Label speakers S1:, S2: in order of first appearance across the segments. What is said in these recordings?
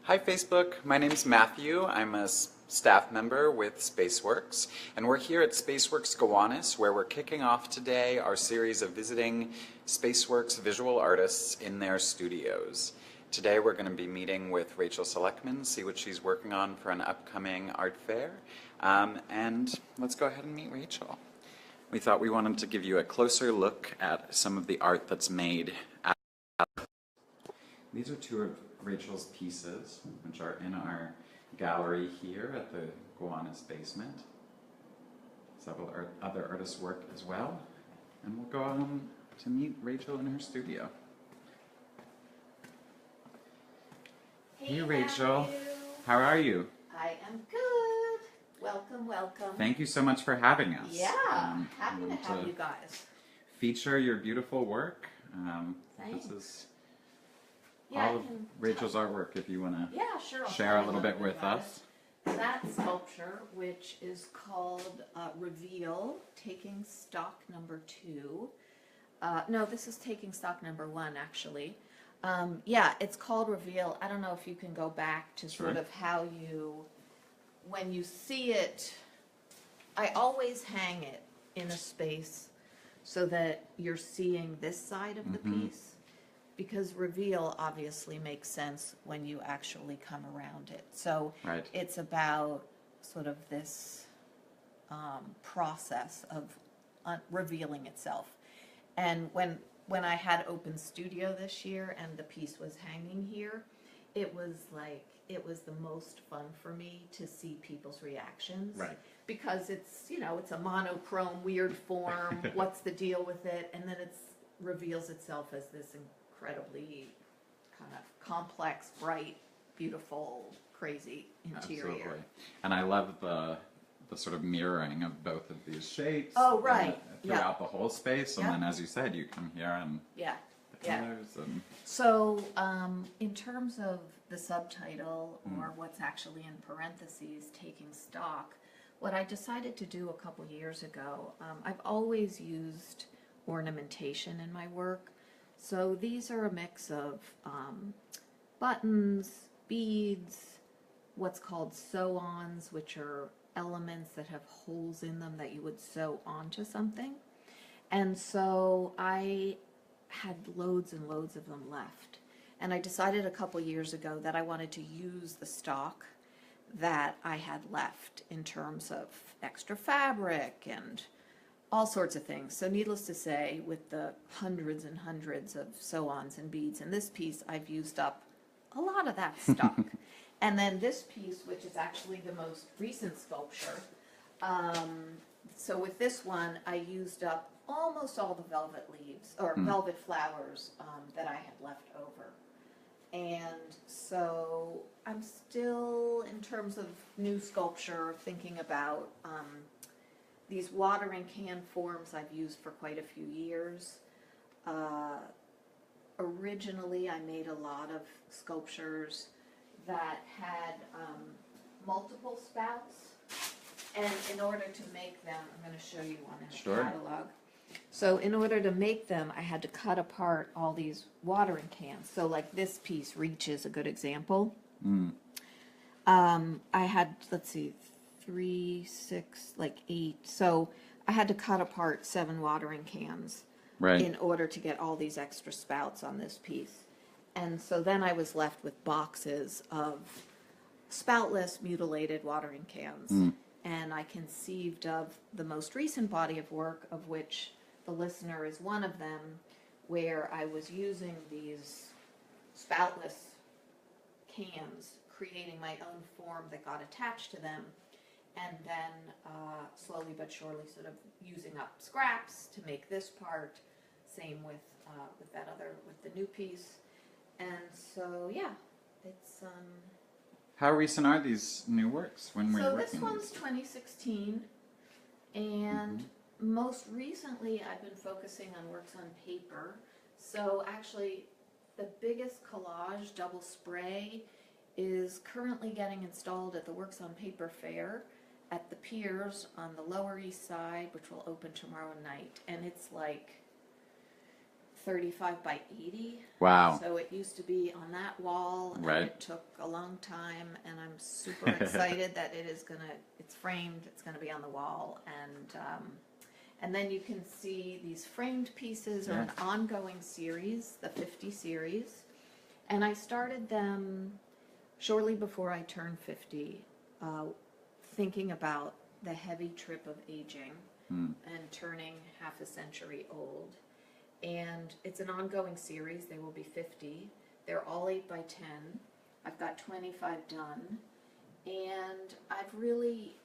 S1: Hi Facebook, my name is Matthew. I'm a staff member with Spaceworks, and we're here at Spaceworks Gowanus, where we're kicking off today our series of visiting Spaceworks visual artists in their studios. Today we're going to be meeting with Rachel Selekman, see what she's working on for an upcoming art fair, and let's go ahead and meet Rachel. We thought we wanted to give you a closer look at some of the art that's made. These are two of Rachel's pieces, which are in our gallery here at the Gowanus basement. Several other artists' work as well. And we'll go on to meet Rachel in her studio. Hey Rachel,
S2: Matthew.
S1: How are you?
S2: I am good. Welcome, welcome.
S1: Thank you so much for having us.
S2: Yeah, happy to have you guys.
S1: Feature your beautiful work.
S2: Thanks.
S1: This is
S2: Yeah,
S1: all of Rachel's artwork, if you want to
S2: I'll
S1: share a little bit with us.
S2: That sculpture, which is called Reveal, Taking Stock Number 2. No, this is Taking Stock Number 1, actually. Yeah, it's called Reveal. I don't know if you can go back to sort of how you, when you see it, I always hang it in a space so that you're seeing this side of the piece. Because reveal obviously makes sense when you actually come around it. So it's about sort of this process of revealing itself. And when I had open studio this year and the piece was hanging here, it was the most fun for me to see people's reactions. Right. Because it's, it's a monochrome, weird form. What's the deal with it? And then it reveals itself as this incredibly kind of complex, bright, beautiful, crazy interior.
S1: Absolutely. And I love the sort of mirroring of both of these shapes.
S2: Oh, right.
S1: Throughout the whole space. And then, as you said, you come here and the colors. And...
S2: So, in terms of the subtitle, or what's actually in parentheses, taking stock, what I decided to do a couple years ago, I've always used ornamentation in my work. So these are a mix of buttons, beads, what's called sew-ons, which are elements that have holes in them that you would sew onto something. And so I had loads and loads of them left. And I decided a couple years ago that I wanted to use the stock that I had left in terms of extra fabric and all sorts of things. So needless to say, with the hundreds and hundreds of sew-ons and beads in this piece, I've used up a lot of that stock. And then this piece, which is actually the most recent sculpture, so with this one, I used up almost all the velvet leaves, or velvet flowers that I had left over. And so I'm still, in terms of new sculpture, thinking about these watering can forms I've used for quite a few years. Originally, I made a lot of sculptures that had multiple spouts, and in order to make them, I'm going to show you one in the catalog. So in order to make them, I had to cut apart all these watering cans. So like this piece, Reach, is a good example. I had, let's see, 3, 6, like 8. So I had to cut apart 7 watering cans in order to get all these extra spouts on this piece. And so then I was left with boxes of spoutless, mutilated watering cans. And I conceived of the most recent body of work, of which the listener is one of them, where I was using these spoutless cans, creating my own form that got attached to them, and then slowly but surely sort of using up scraps to make this part. Same with the new piece. And so, yeah, it's...
S1: How recent are these new works? When were you working?
S2: So this one's 2016, and most recently I've been focusing on works on paper. So actually, the biggest collage, double spray, is currently getting installed at the Works on Paper Fair at the Piers on the Lower East Side, which will open tomorrow night. And it's like 35 by 80.
S1: Wow.
S2: So it used to be on that wall, and
S1: Right.
S2: it took a long time, and I'm super excited that it's framed, it's gonna be on the wall, and then you can see these framed pieces are an ongoing series, the 50 series, and I started them shortly before I turned 50, thinking about the heavy trip of aging and turning half a century old. And it's an ongoing series. There will be 50. They're all 8 by 10. I've got 25 done. And I've really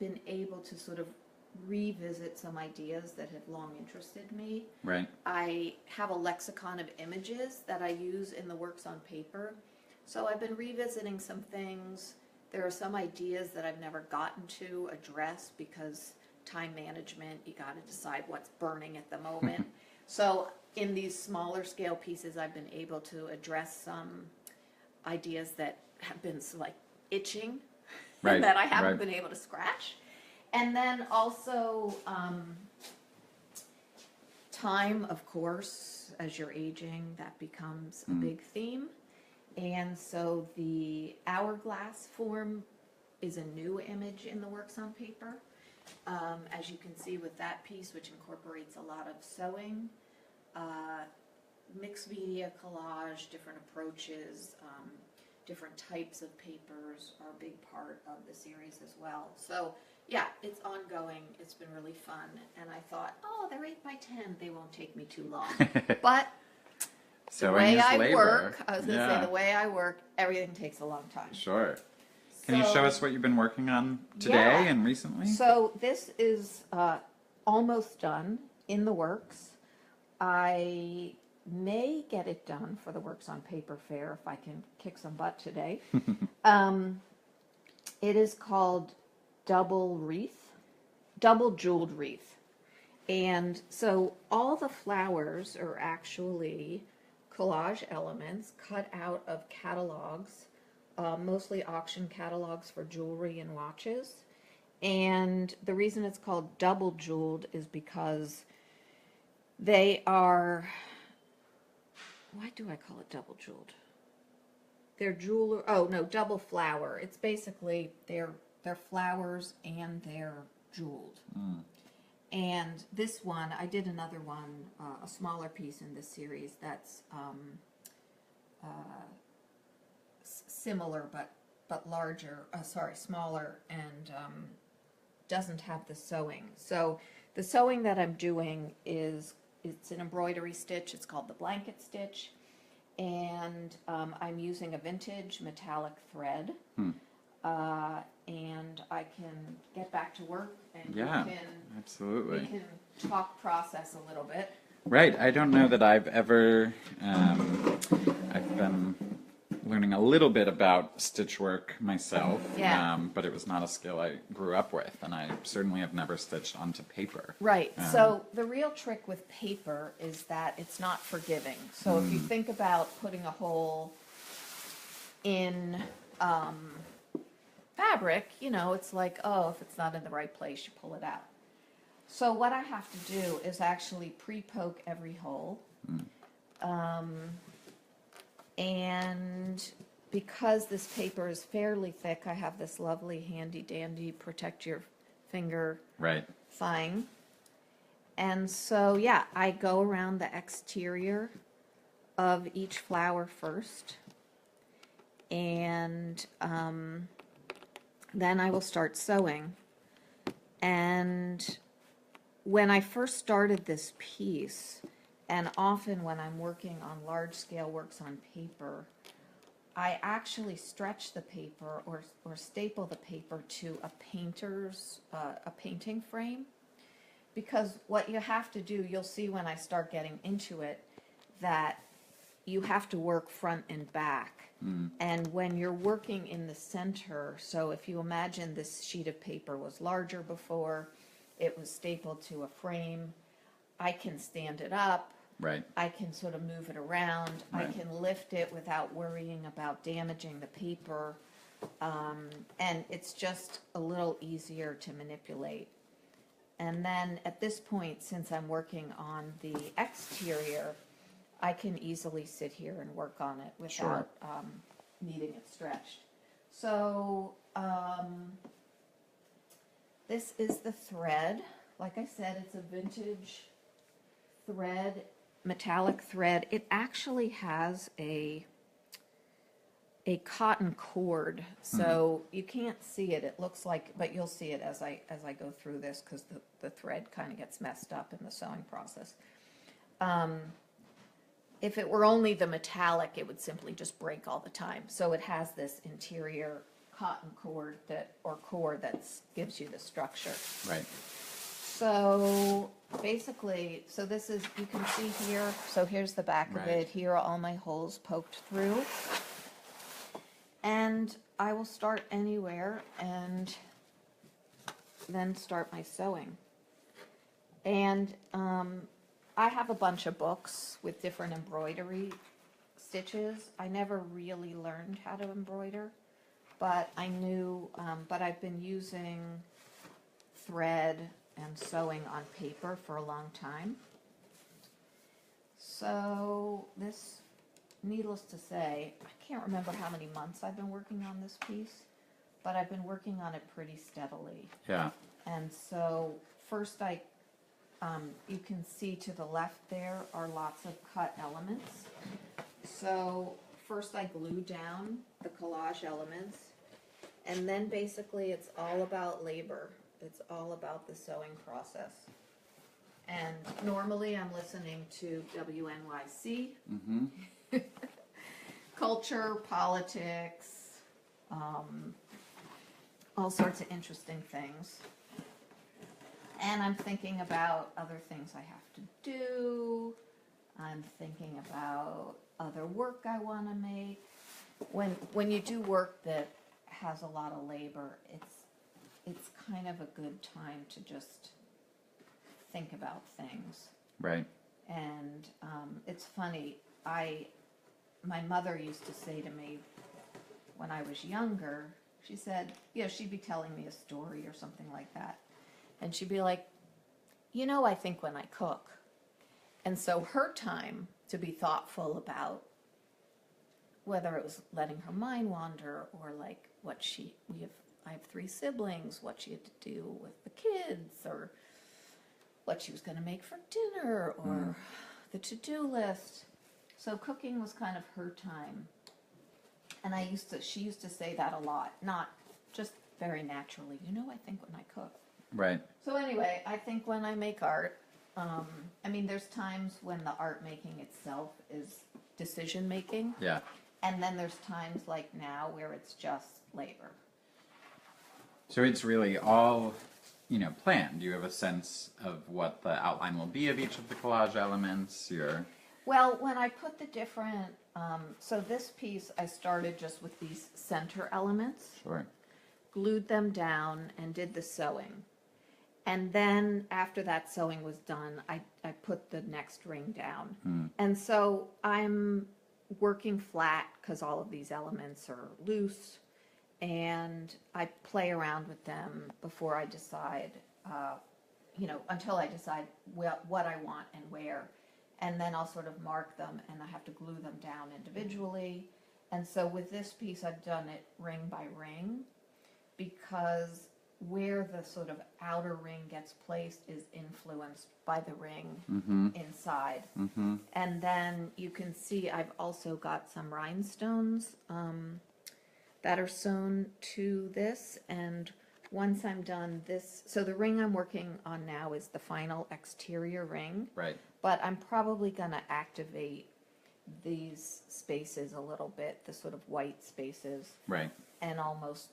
S2: been able to sort of revisit some ideas that have long interested me.
S1: Right.
S2: I have a lexicon of images that I use in the works on paper. So I've been revisiting some things. There are some ideas that I've never gotten to address because time management, you got to decide what's burning at the moment. So in these smaller scale pieces, I've been able to address some ideas that have been like itching that I haven't been able to scratch. And then also time, of course, as you're aging, that becomes a big theme. And so the hourglass form is a new image in the works on paper. As you can see with that piece, which incorporates a lot of sewing, mixed media collage, different approaches, different types of papers are a big part of the series as well. So yeah, it's ongoing. It's been really fun. And I thought, oh, they're 8 by 10. They won't take me too long. But the way I work, I was going to say, the way I work, everything takes a long time.
S1: Sure. Can you show us what you've been working on today and recently?
S2: So this is almost done, in the works. I may get it done for the Works on Paper Fair if I can kick some butt today. It is called Double Jeweled Wreath. And so all the flowers are actually collage elements cut out of catalogs, mostly auction catalogs for jewelry and watches. And the reason it's called double jeweled is because they are, why do I call it double jeweled? They're double flower. It's basically they're flowers and they're jeweled. And this one, I did another one, a smaller piece in this series that's similar but larger, smaller, and doesn't have the sewing. So the sewing that I'm doing it's an embroidery stitch. It's called the blanket stitch, and I'm using a vintage metallic thread. And I can get back to work, and
S1: absolutely.
S2: we can talk process a little bit.
S1: Right. I don't know that I've ever. I've been learning a little bit about stitch work myself, but it was not a skill I grew up with, and I certainly have never stitched onto paper.
S2: Right. So the real trick with paper is that it's not forgiving. So if you think about putting a hole in fabric, it's like, oh, if it's not in the right place, you pull it out. So what I have to do is actually pre-poke every hole. And because this paper is fairly thick, I have this lovely handy-dandy protect your finger thing. And so, I go around the exterior of each flower first. And then I will start sewing. And when I first started this piece, and often when I'm working on large-scale works on paper, I actually stretch the paper or staple the paper to a painting frame. Because what you have to do, you'll see when I start getting into it, that you have to work front and back. And when you're working in the center, so if you imagine this sheet of paper was larger before, it was stapled to a frame, I can stand it up. I can sort of move it around. I can lift it without worrying about damaging the paper. And it's just a little easier to manipulate. And then at this point, since I'm working on the exterior, I can easily sit here and work on it without needing it stretched. So this is the thread. Like I said, it's a vintage thread, metallic thread. It actually has a cotton cord, so you can't see it. It looks like, but you'll see it as I go through this, because the thread kind of gets messed up in the sewing process. If it were only the metallic, it would simply just break all the time. So it has this interior cotton cord that gives you the structure.
S1: Right.
S2: So basically, so this is, you can see here, so here's the back of it. Here are all my holes poked through. And I will start anywhere and then start my sewing. And I have a bunch of books with different embroidery stitches. I never really learned how to embroider, but I knew, but I've been using thread and sewing on paper for a long time. So this, needless to say, I can't remember how many months I've been working on this piece, but I've been working on it pretty steadily.
S1: Yeah.
S2: And so first you can see to the left there are lots of cut elements. So first I glue down the collage elements, and then basically it's all about labor. It's all about the sewing process. And normally I'm listening to WNYC.
S1: Mm-hmm.
S2: Culture, politics, all sorts of interesting things. And I'm thinking about other things I have to do. I'm thinking about other work I want to make. When you do work that has a lot of labor, it's kind of a good time to just think about things.
S1: Right.
S2: And it's funny, my mother used to say to me when I was younger, she said, she'd be telling me a story or something like that. And she'd be like, I think when I cook. And so her time to be thoughtful about whether it was letting her mind wander or like I have 3 siblings, what she had to do with the kids, or what she was going to make for dinner, or the to-do list. So cooking was kind of her time. And she used to say that a lot, not just very naturally, I think when I cook.
S1: Right.
S2: So anyway, I think when I make art, there's times when the art making itself is decision making.
S1: Yeah.
S2: And then there's times like now where it's just labor.
S1: So it's really all, planned. You have a sense of what the outline will be of each of the collage elements.
S2: Well, when I put the different, so this piece I started just with these center elements.
S1: Sure.
S2: Glued them down and did the sewing. And then after that sewing was done, I put the next ring down. And so I'm working flat because all of these elements are loose, and I play around with them before I decide, until I decide what I want and where. And then I'll sort of mark them, and I have to glue them down individually. And so with this piece, I've done it ring by ring, because where the sort of outer ring gets placed is influenced by the ring inside.
S1: Mm-hmm.
S2: And then you can see I've also got some rhinestones that are sewn to this. And once I'm done this, so the ring I'm working on now is the final exterior ring.
S1: Right.
S2: But I'm probably going to activate these spaces a little bit, the sort of white spaces.
S1: Right.
S2: And almost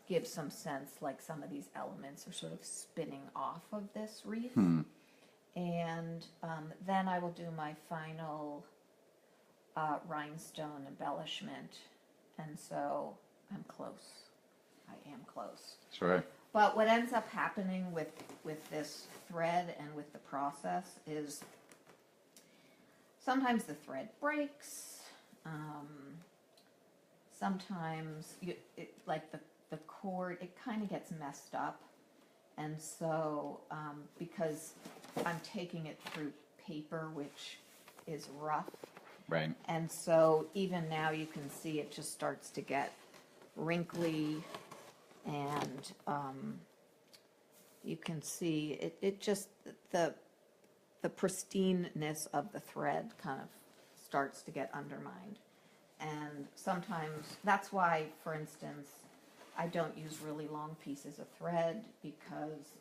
S2: give some sense like some of these elements are sort of spinning off of this wreath. And then I will do my final rhinestone embellishment. And so I'm close. I am close.
S1: Sure.
S2: But what ends up happening with this thread and with the process is sometimes the thread breaks. Sometimes like the cord, it kind of gets messed up. And so, because I'm taking it through paper, which is rough,
S1: Right.
S2: and so even now you can see it just starts to get wrinkly, and you can see it just, the pristineness of the thread kind of starts to get undermined. And sometimes, that's why, for instance, I don't use really long pieces of thread, because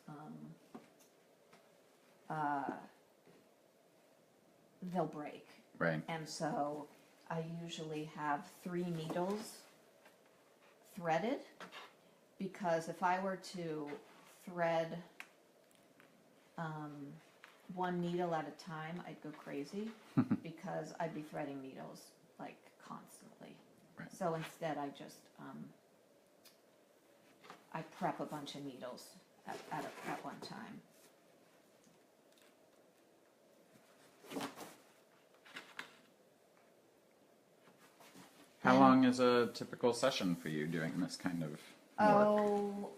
S2: they'll break.
S1: Right.
S2: And so I usually have 3 needles threaded, because if I were to thread 1 needle at a time, I'd go crazy, because I'd be threading needles like constantly.
S1: Right.
S2: So instead I just I prep a bunch of needles at one time.
S1: How long is a typical session for you doing this kind of work?
S2: Oh,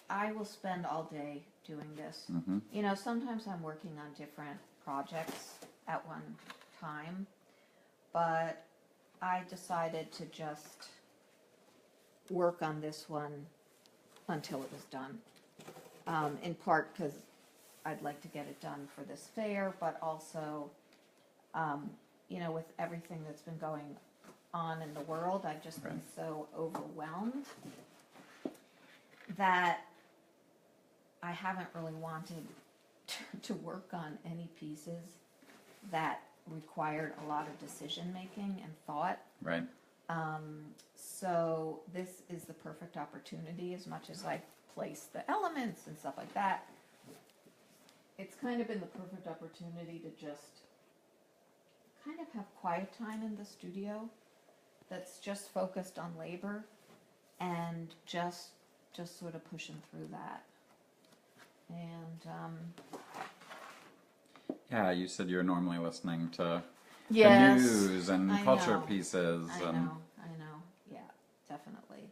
S2: I will spend all day doing this.
S1: Mm-hmm.
S2: Sometimes I'm working on different projects at one time, but I decided to just work on this one until it was done. In part because I'd like to get it done for this fair, but also, with everything that's been going on in the world, I've just been so overwhelmed that I haven't really wanted to work on any pieces that required a lot of decision making and thought.
S1: Right.
S2: So this is the perfect opportunity. As much as I place the elements and stuff like that, it's kind of been the perfect opportunity to just kind of have quiet time in the studio that's just focused on labor, and just sort of pushing through that. And
S1: yeah, you said you're normally listening to
S2: yes,
S1: the news and
S2: I
S1: culture
S2: know.
S1: pieces.
S2: I know, yeah, definitely.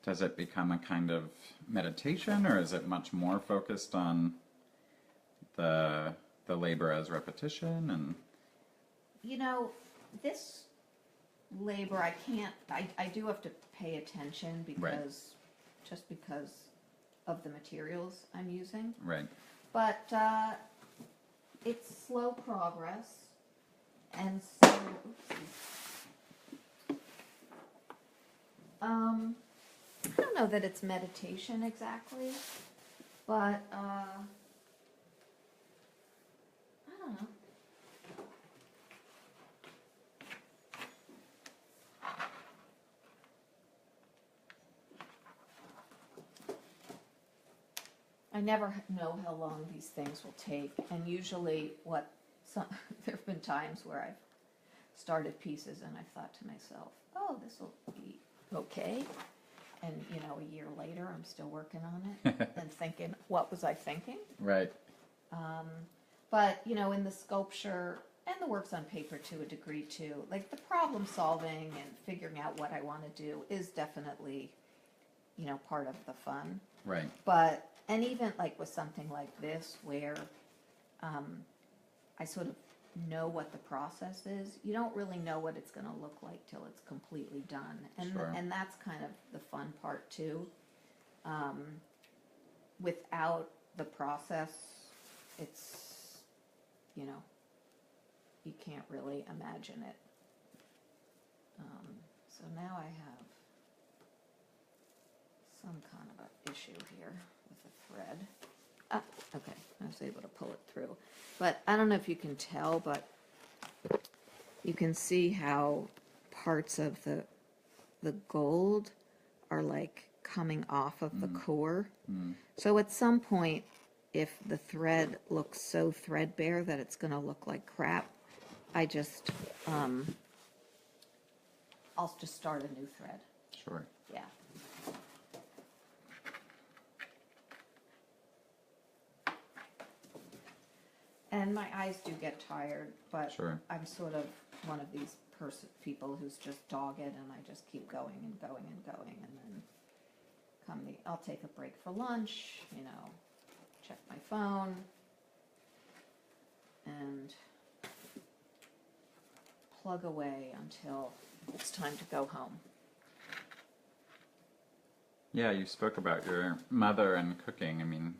S1: Does it become a kind of meditation, or is it much more focused on the labor as repetition? And
S2: this labor, I do have to pay attention, because just because of the materials I'm using.
S1: Right.
S2: But it's slow progress, and so I don't know that it's meditation exactly, but I don't know. I never know how long these things will take, and usually there have been times where I've started pieces and I've thought to myself, oh, this will be okay, and a year later I'm still working on it and thinking, what was I thinking?
S1: Right.
S2: But in the sculpture and the works on paper to a degree too, like the problem solving and figuring out what I want to do is definitely part of the fun.
S1: Right.
S2: But and even like with something like this, where I sort of know what the process is, you don't really know what it's going to look like till it's completely done, and
S1: Sure.
S2: and that's kind of the fun part too. Without the process, it's you can't really imagine it. So now I have some kind of an issue here with the thread. Ah, okay, I was able to pull it through. But I don't know if you can tell, but you can see how parts of the gold are like coming off of the core. So at some point, if the thread looks so threadbare that it's going to look like crap, I just I'll just start a new thread.
S1: Sure.
S2: Yeah. And my eyes do get tired, but
S1: Sure.
S2: I'm sort of one of these people who's just dogged, and I just keep going and going and going, and then I'll take a break for lunch, check my phone, and plug away until it's time to go home.
S1: Yeah, you spoke about your mother and cooking. I mean,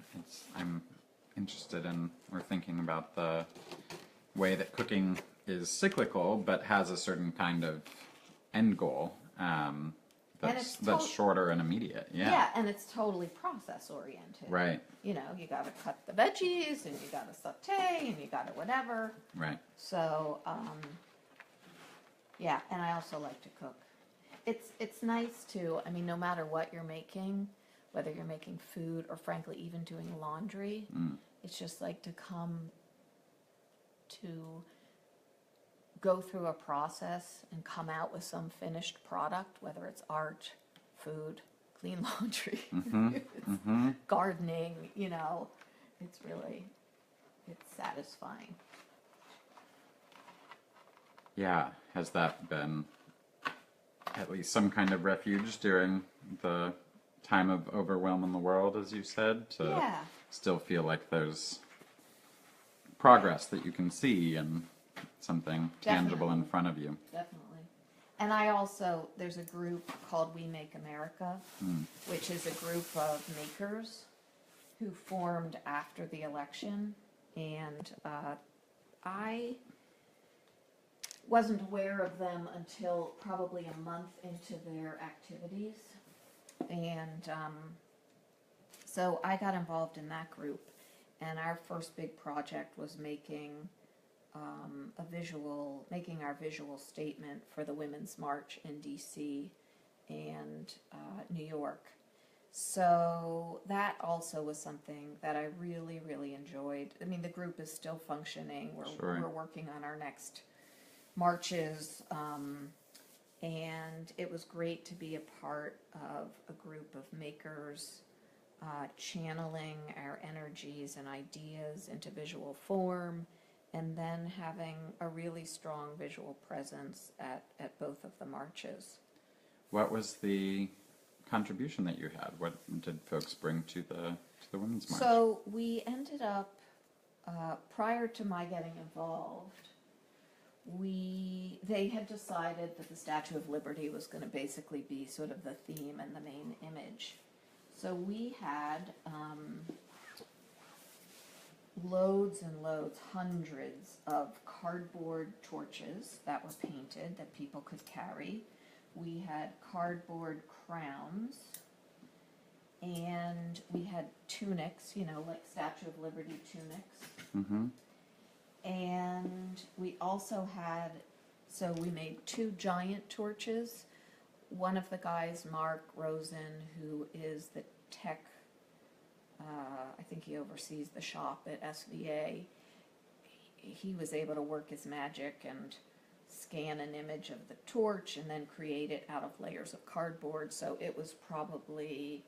S1: I'm interested in, or thinking about the way that cooking is cyclical, but has a certain kind of end goal that's shorter and immediate.
S2: Yeah, and it's totally process oriented.
S1: Right.
S2: You got to cut the veggies, and you got to saute, and you got to whatever.
S1: Right.
S2: So, yeah, and I also like to cook. It's nice to, no matter what you're making, whether you're making food or frankly even doing laundry, it's just like to come to go through a process and come out with some finished product, whether it's art, food, clean laundry, gardening, it's satisfying.
S1: Yeah, has that been at least some kind of refuge during the time of overwhelm in the world, as you said, to still feel like there's progress that you can see and something tangible in front of you?
S2: Definitely. And there's a group called We Make America, which is a group of makers who formed after the election, and I wasn't aware of them until probably a month into their activities, and so I got involved in that group, and our first big project was making our visual statement for the Women's March in DC and New York. So that also was something that I really, really enjoyed. The group is still functioning. We're working on our next marches, and it was great to be a part of a group of makers channeling our energies and ideas into visual form, and then having a really strong visual presence at both of the marches. What
S1: was the contribution that you had? What did folks bring to the Women's March?
S2: So we ended up, prior to my getting involved, they had decided that the Statue of Liberty was going to basically be sort of the theme and the main image. So we had loads and loads, hundreds of cardboard torches that were painted that people could carry. We had cardboard crowns, and we had tunics, like Statue of Liberty tunics.
S1: Mm-hmm.
S2: And we also so we made 2 giant torches. One of the guys, Mark Rosen, who is the tech, I think he oversees the shop at SVA, he was able to work his magic and scan an image of the torch and then create it out of layers of cardboard. So it was probably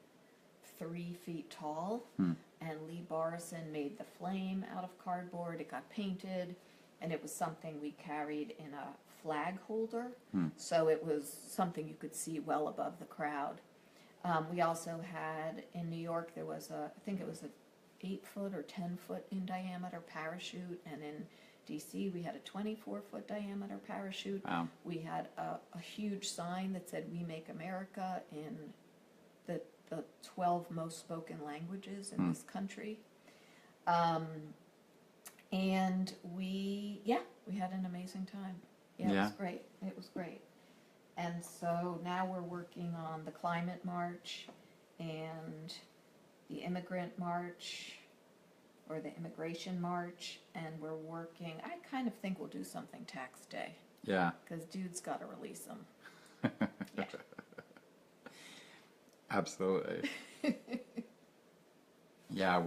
S2: 3 feet tall. And Lee Barrison made the flame out of cardboard. It got painted, and it was something we carried in a flag holder. So it was something you could see well above the crowd. We also had, in New York, there was I think it was an 8-foot or 10-foot in diameter parachute, and in DC we had a 24-foot diameter parachute.
S1: Wow.
S2: We had a huge sign that said "We Make America" in the 12 most spoken languages in this country. And we had an amazing time. It was great. And so now we're working on the Climate March and the Immigrant March, or the Immigration March, and we're working, I kind of think we'll do something tax day.
S1: Yeah.
S2: Because dude's got to release them. Yeah.
S1: Absolutely. Yeah,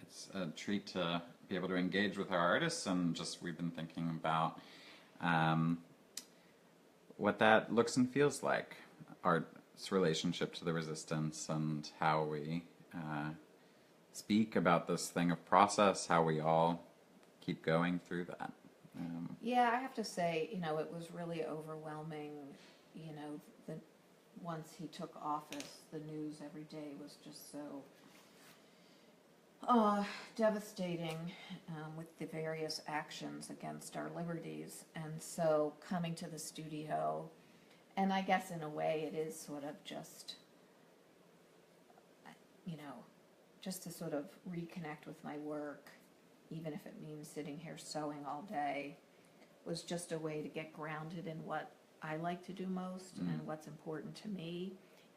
S1: it's a treat to be able to engage with our artists, and we've been thinking about what that looks and feels like, art's relationship to the resistance, and how we speak about this thing of process, how we all keep going through that.
S2: Yeah, I have to say, it was really overwhelming, once he took office, the news every day was just so devastating with the various actions against our liberties. And so coming to the studio, and I guess in a way it is sort of just, you know, just to sort of reconnect with my work, even if it means sitting here sewing all day, was just a way to get grounded in what I like to do most and what's important to me.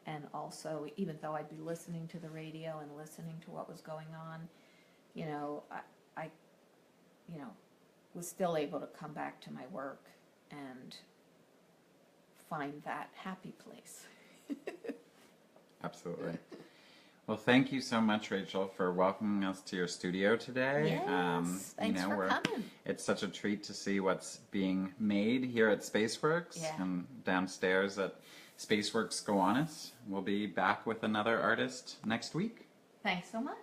S2: And also, even though I'd be listening to the radio and listening to what was going on, you know, I you know, was still able to come back to my work and find that happy place.
S1: Absolutely. Well, thank you so much, Rachel, for welcoming us to your studio today.
S2: Yes, thanks for coming.
S1: It's such a treat to see what's being made here at Spaceworks and downstairs at Spaceworks Gowanus. We'll be back with another artist next week.
S2: Thanks so much.